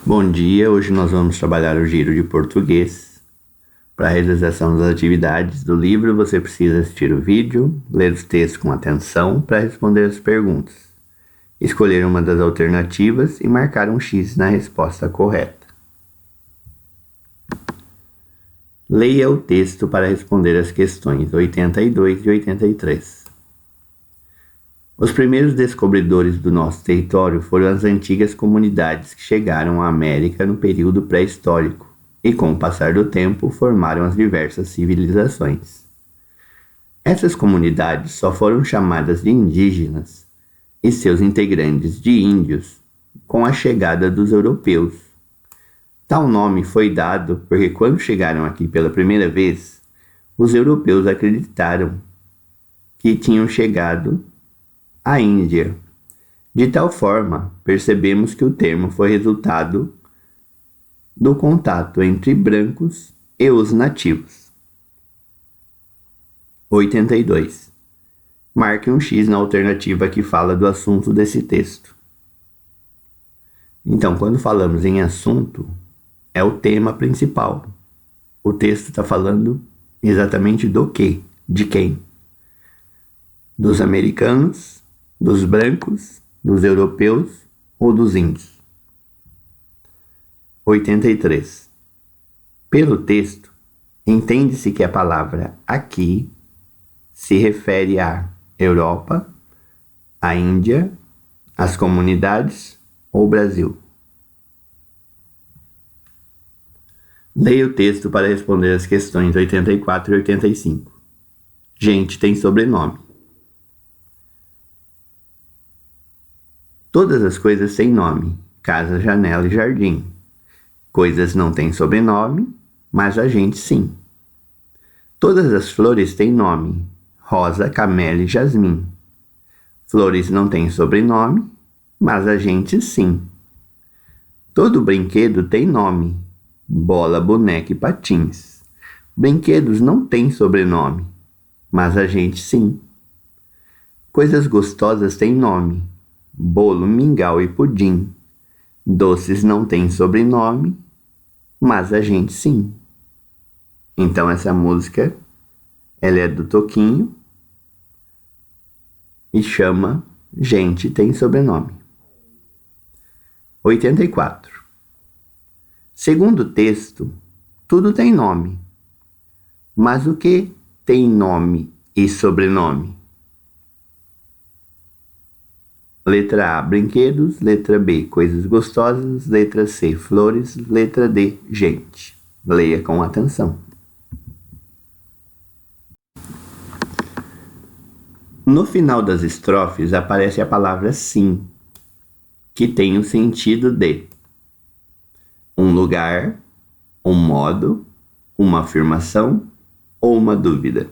Bom dia, hoje nós vamos trabalhar o giro de português. Para a realização das atividades do livro, você precisa assistir o vídeo, ler os textos com atenção para responder as perguntas, escolher uma das alternativas e marcar um X na resposta correta. Leia o texto para responder as questões 82 e 83. Os primeiros descobridores do nosso território foram as antigas comunidades que chegaram à América no período pré-histórico e, com o passar do tempo, formaram as diversas civilizações. Essas comunidades só foram chamadas de indígenas e seus integrantes de índios com a chegada dos europeus. Tal nome foi dado porque, quando chegaram aqui pela primeira vez, os europeus acreditaram que tinham chegado à Índia. De tal forma, percebemos que o termo foi resultado do contato entre brancos e os nativos. 82. Marque um X na alternativa que fala do assunto desse texto. Então, quando falamos em assunto, é o tema principal. O texto está falando exatamente do quê? De quem? Dos americanos, dos brancos, dos europeus ou dos índios? 83. Pelo texto, entende-se que a palavra aqui se refere à Europa, à Índia, às comunidades ou Brasil. Leia o texto para responder as questões 84 e 85. Gente tem sobrenome. Todas as coisas têm nome: casa, janela e jardim. Coisas não têm sobrenome, mas a gente sim. Todas as flores têm nome: rosa, camélia e jasmim. Flores não têm sobrenome, mas a gente sim. Todo brinquedo tem nome: bola, boneca e patins. Brinquedos não têm sobrenome, mas a gente sim. Coisas gostosas têm nome: bolo, mingau e pudim. Doces não têm sobrenome, mas a gente sim. Então essa música, ela é do Toquinho e chama Gente Tem Sobrenome. 84. Segundo o texto, tudo tem nome. Mas o que tem nome e sobrenome? Letra A, brinquedos. Letra B, coisas gostosas. Letra C, flores. Letra D, gente. Leia com atenção. No final das estrofes aparece a palavra sim, que tem o sentido de um lugar, um modo, uma afirmação ou uma dúvida.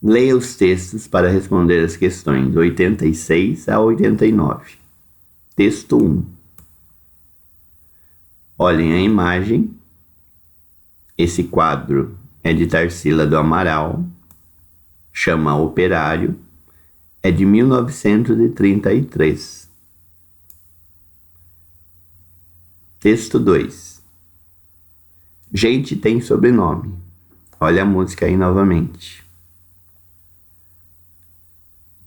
Leia os textos para responder as questões 86 a 89. Texto 1. Olhem a imagem. Esse quadro é de Tarsila do Amaral. Chama Operário. É de 1933. Texto 2. Gente tem sobrenome. Olha a música aí novamente.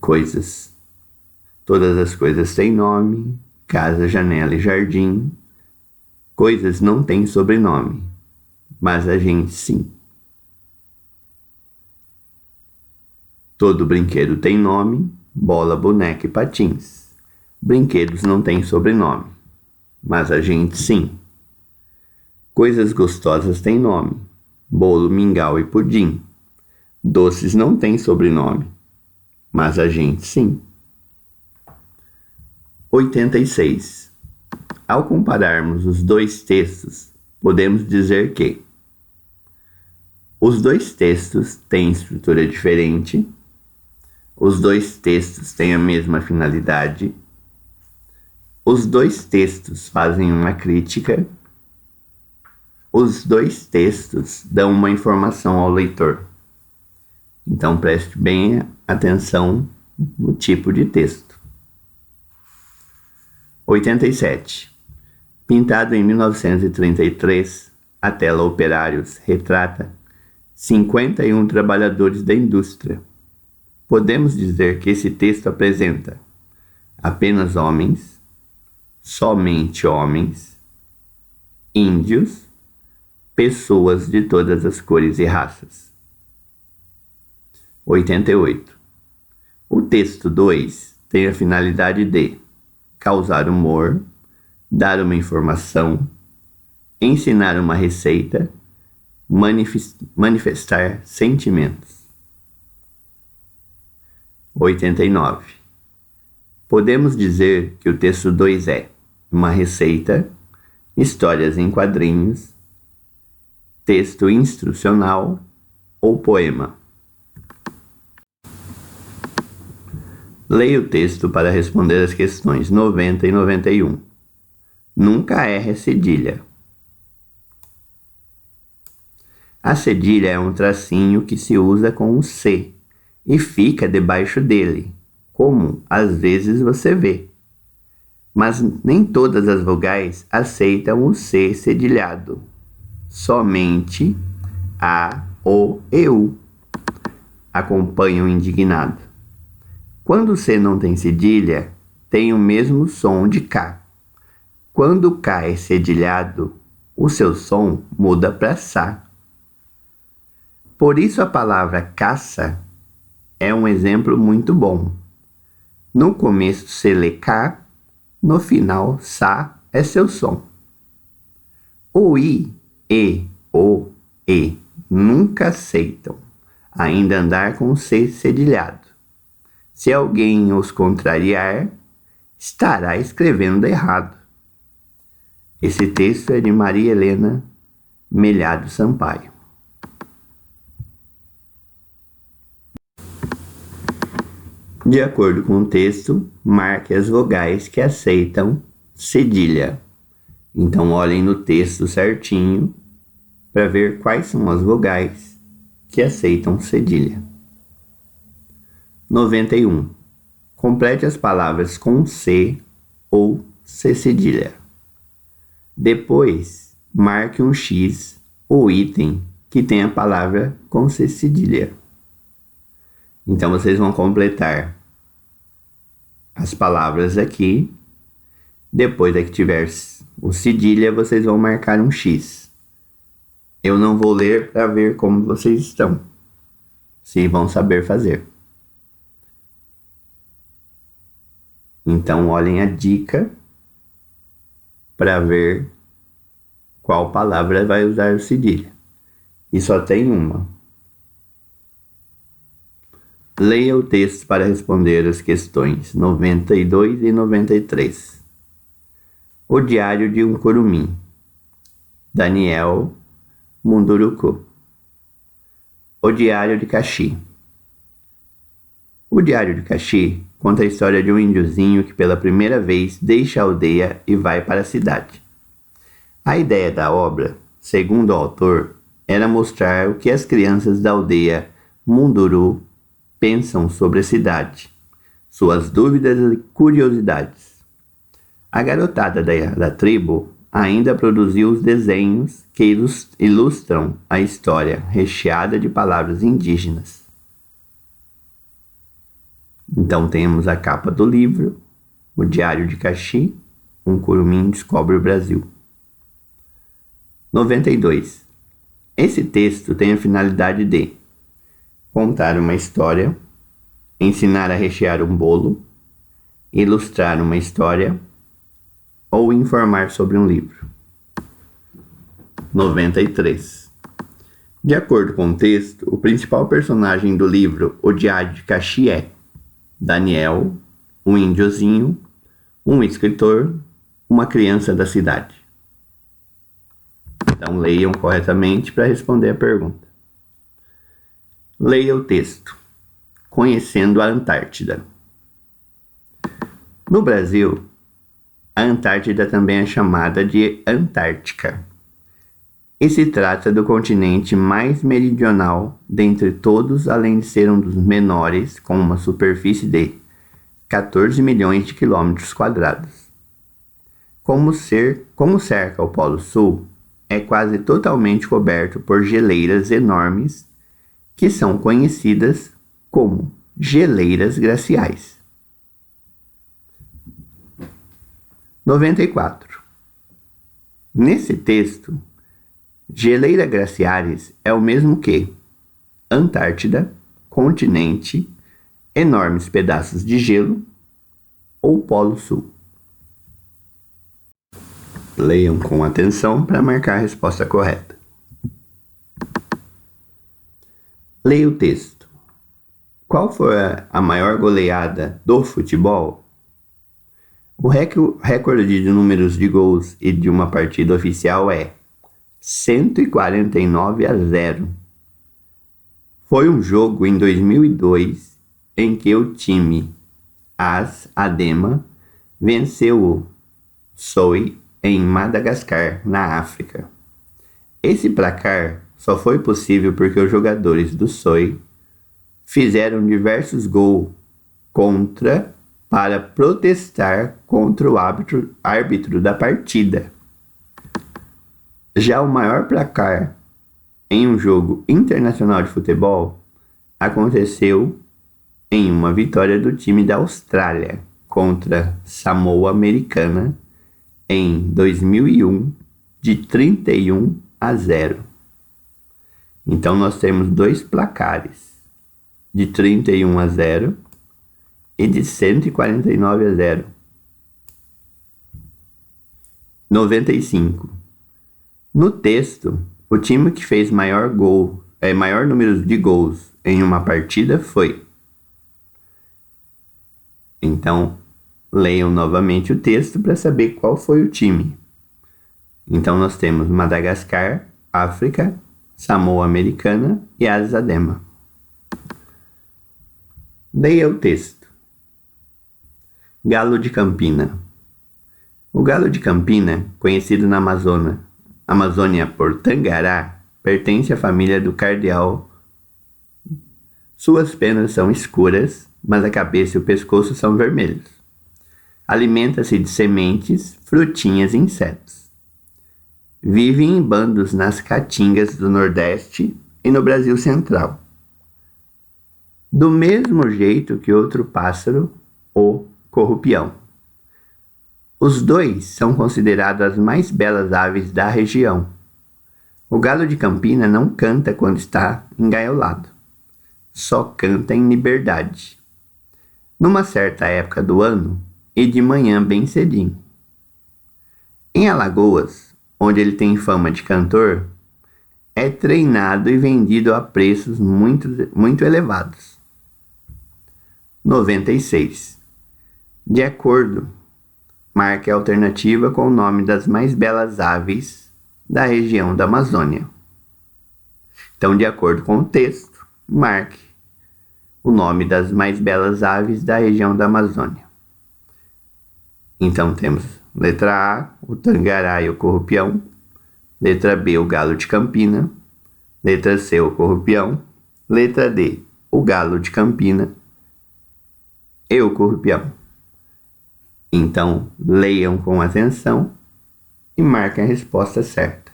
Coisas. Todas as coisas têm nome: casa, janela e jardim. Coisas não têm sobrenome, mas a gente sim. Todo brinquedo tem nome: bola, boneca e patins. Brinquedos não têm sobrenome, mas a gente sim. Coisas gostosas têm nome: bolo, mingau e pudim. Doces não têm sobrenome, mas a gente sim. 86. Ao compararmos os dois textos, podemos dizer que os dois textos têm estrutura diferente, os dois textos têm a mesma finalidade, os dois textos fazem uma crítica, os dois textos dão uma informação ao leitor. Então preste bem atenção no tipo de texto. 87. Pintado em 1933, a tela Operários retrata 51 trabalhadores da indústria. Podemos dizer que esse texto apresenta apenas homens, somente homens, índios, pessoas de todas as cores e raças. 88. O texto 2 tem a finalidade de causar humor, dar uma informação, ensinar uma receita, manifestar sentimentos. 89. Podemos dizer que o texto 2 é uma receita, histórias em quadrinhos, texto instrucional ou poema. Leia o texto para responder as questões 90 e 91. Nunca erre a cedilha. A cedilha é um tracinho que se usa com o C e fica debaixo dele, como às vezes você vê. Mas nem todas as vogais aceitam o C cedilhado. Somente A, O e U acompanham indignado. Quando o C não tem cedilha, tem o mesmo som de K. Quando K é cedilhado, o seu som muda para Sá. Por isso a palavra caça é um exemplo muito bom. No começo se lê K, no final Sá é seu som. O I, E, O, E nunca aceitam ainda andar com o C cedilhado. Se alguém os contrariar, estará escrevendo errado. Esse texto é de Maria Helena Melhado Sampaio. De acordo com o texto, marque as vogais que aceitam cedilha. Então, olhem no texto certinho para ver quais são as vogais que aceitam cedilha. 91. Complete as palavras com C ou C cedilha. Depois, marque um X ou item que tem a palavra com C cedilha. Então, vocês vão completar as palavras aqui. Depois que tiver o cedilha, vocês vão marcar um X. Eu não vou ler para ver como vocês estão, se vão saber fazer. Então, olhem a dica para ver qual palavra vai usar o cedilha. E só tem uma. Leia o texto para responder as questões 92 e 93. O Diário de um Curumim. Daniel Munduruku. O Diário de Caxi. O Diário de Caxi conta a história de um índiozinho que pela primeira vez deixa a aldeia e vai para a cidade. A ideia da obra, segundo o autor, era mostrar o que as crianças da aldeia Munduru pensam sobre a cidade, suas dúvidas e curiosidades. A garotada da tribo ainda produziu os desenhos que ilustram a história, recheada de palavras indígenas. Então temos a capa do livro, O Diário de Caxi, um curumim descobre o Brasil. 92. Esse texto tem a finalidade de contar uma história, ensinar a rechear um bolo, ilustrar uma história ou informar sobre um livro. 93. De acordo com o texto, o principal personagem do livro O Diário de Caxi é Daniel, um índiozinho, um escritor, uma criança da cidade. Então leiam corretamente para responder a pergunta. Leia o texto. Conhecendo a Antártida. No Brasil, a Antártida também é chamada de Antártica. E se trata do continente mais meridional dentre todos, além de ser um dos menores, com uma superfície de 14 milhões de quilômetros quadrados. Como cerca o Polo Sul, é quase totalmente coberto por geleiras enormes que são conhecidas como geleiras glaciais. 94. Nesse texto, geleira glaciares é o mesmo que Antártida, continente, enormes pedaços de gelo ou Polo Sul. Leiam com atenção para marcar a resposta correta. Leia o texto. Qual foi a maior goleada do futebol? O recorde de números de gols e de uma partida oficial é 149-0. Foi um jogo em 2002 em que o time AS Adema venceu o SOI em Madagascar, na África. Esse placar só foi possível porque os jogadores do SOI fizeram diversos gols contra para protestar contra o árbitro da partida. Já o maior placar em um jogo internacional de futebol aconteceu em uma vitória do time da Austrália contra Samoa Americana em 2001 de 31-0. Então nós temos dois placares de 31-0 e de 149-0. 95. No texto, o time que fez maior número de gols em uma partida foi. Então, leiam novamente o texto para saber qual foi o time. Então, nós temos Madagascar, África, Samoa Americana e AS Adema. Leia o texto. Galo de Campina. O galo de Campina, conhecido na Amazônia por Tangará, pertence à família do cardeal. Suas penas são escuras, mas a cabeça e o pescoço são vermelhos. Alimenta-se de sementes, frutinhas e insetos. Vive em bandos nas caatingas do Nordeste e no Brasil Central. Do mesmo jeito que outro pássaro, o corrupião. Os dois são considerados as mais belas aves da região. O galo de Campina não canta quando está engaiolado. Só canta em liberdade. Numa certa época do ano e de manhã bem cedinho. Em Alagoas, onde ele tem fama de cantor, é treinado e vendido a preços muito elevados. 96. De acordo, marque a alternativa com o nome das mais belas aves da região da Amazônia. Então, de acordo com o texto, marque o nome das mais belas aves da região da Amazônia. Então, temos letra A, o tangará e o corrupião. Letra B, o galo de Campina. Letra C, o corrupião. Letra D, o galo de Campina e o corrupião. Então, leiam com atenção e marquem a resposta certa.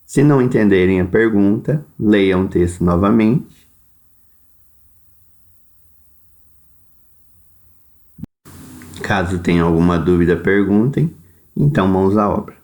Se não entenderem a pergunta, leiam o texto novamente. Caso tenham alguma dúvida, perguntem. Então, mãos à obra.